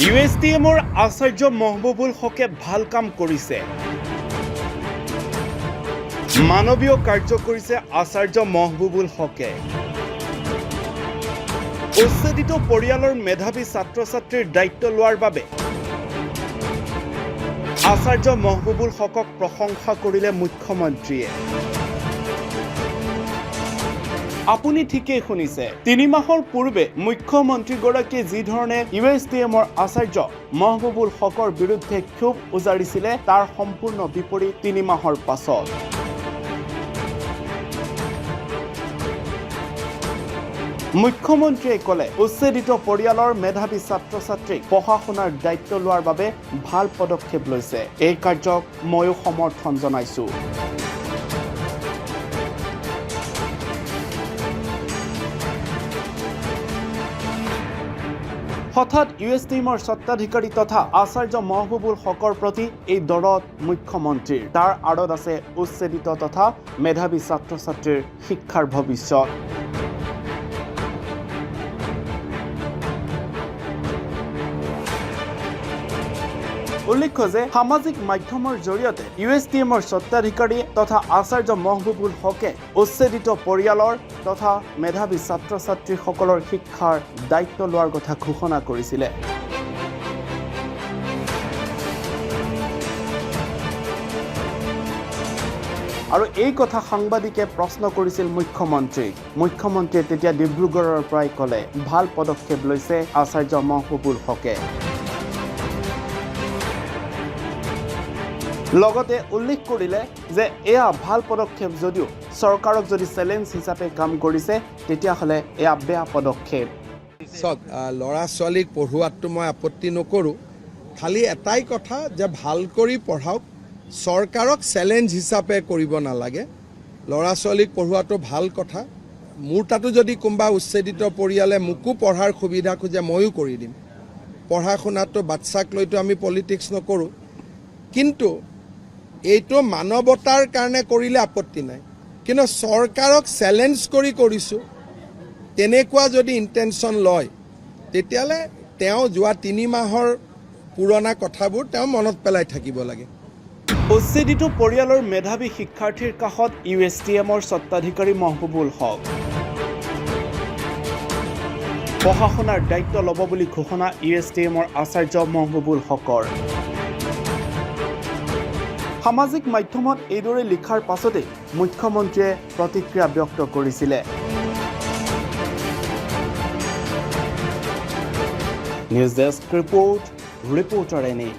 USTMৰ আচাৰ্য মহবুবুল হকে ভাল কাম কৰিছে। মানৱীয় কাৰ্য কৰিছে আচাৰ্য মহবুবুল হকে। উচ্ছেদিত পৰিয়ালৰ মেধাৱী ছাত্ৰ-ছাত্ৰীৰ দায়িত্ব লোৱাৰ বাবে আচাৰ্য মহবুবুল হকক প্ৰশংসা কৰিলে মুখ্যমন্ত্ৰীয়ে। আপুনি ঠিকই শুনিছে, 3 মাহৰ পূৰ্বে মুখ্যমন্ত্ৰীগৰাকীয়ে যি ধৰণে USTMৰ আচাৰ্য মহবুবুল হকৰ বিৰুদ্ধে ক্ষোভ উজাৰিছিলে তাৰ সম্পূৰ্ণ বিপৰীত 3 মাহৰ পাছত মুখ্যমন্ত্ৰীয়ে ক'লে উচ্ছেদিত পৰিয়ালৰ মেধাৱী ছাত্ৰ-ছাত্ৰীক পঢ়া শুনাৰ দায়িত্ব লোৱাৰ বাবে ভাল পদক্ষেপ লৈছে। এই কাৰ্যক ময়ো সমৰ্থন জনাইছো। হঠাৎ USTMৰ স্বত্বাধিকাৰী তথা আচাৰ্য মহবুবুল হকৰ প্ৰতি এই দৰদ মুখ্যমন্ত্ৰীৰ। তাৰ আঁৰত আছে উচ্ছেদিত তথা মেধাৱী ছাত্ৰ-ছাত্ৰীৰ শিক্ষাৰ ভৱিষ্যত। উল্লেখ্য যে সামাজিক মাধ্যমৰ জৰিয়তে USTMৰ স্বত্বাধিকাৰী তথা আচাৰ্য মহবুবুল হকে উচ্ছেদিত পৰিয়ালৰ তথা মেধাৱী ছাত্ৰ-ছাত্ৰীসকলৰ শিক্ষাৰ দায়িত্ব লোৱাৰ কথা ঘোষণা কৰিছিলে। আৰু এই কথা সাংবাদিকে প্ৰশ্ন কৰিছিল মুখ্যমন্ত্ৰীক। মুখ্যমন্ত্ৰীয়ে তেতিয়া ডিব্ৰুগড়ৰ পৰাই ক'লে ভাল পদক্ষেপ লৈছে আচাৰ্য মহবুবুল হকে। লগতে উল্লেখ কৰিলে যে এয়া ভাল পদক্ষেপ যদিও চৰকাৰক যদি চেলেঞ্জ হিচাপে কাম কৰিছে তেতিয়াহ'লে এয়া বেয়া পদক্ষেপ। চাওক, ল'ৰা ছোৱালীক পঢ়োৱাটো মই আপত্তি নকৰোঁ, খালি এটাই কথা যে ভাল কৰি পঢ়াওক, চৰকাৰক চেলেঞ্জ হিচাপে কৰিব নালাগে। ল'ৰা ছোৱালীক পঢ়োৱাটো ভাল কথা। মোৰ তাতো যদি কোনোবা উচ্ছেদিত পৰিয়ালে মোকো পঢ়াৰ সুবিধা খোজে ময়ো কৰি দিম। পঢ়া শুনাটো বাচ্চাক লৈতো আমি পলিটিক্স নকৰোঁ, কিন্তু এইটো মানৱতাৰ কাৰণে কৰিলে আপত্তি নাই। কিন্তু চৰকাৰক চেলেঞ্জ কৰি কৰিছোঁ তেনেকুৱা যদি ইণ্টেনশ্যন লয় তেতিয়াহ'লে তেওঁ যোৱা 3 মাহৰ পুৰণা কথাবোৰ তেওঁ মনত পেলাই থাকিব লাগে। উচ্ছেদিত পৰিয়ালৰ মেধাৱী শিক্ষাৰ্থীৰ কাষত USTMৰ স্বত্বাধিকাৰী মহবুবুল হক। পঢ়া শুনাৰ দায়িত্ব ল'ব বুলি ঘোষণা USTMৰ আচাৰ্য মহবুবুল হকৰ। সামাজিক মাধ্যমত এইদৰে লিখাৰ পাছতে মুখ্যমন্ত্ৰীয়ে প্ৰতিক্ৰিয়া ব্যক্ত কৰিছিলে। নিউজ ডেস্ক ৰিপৰ্ট, ৰিপৰ্টাৰ এনে।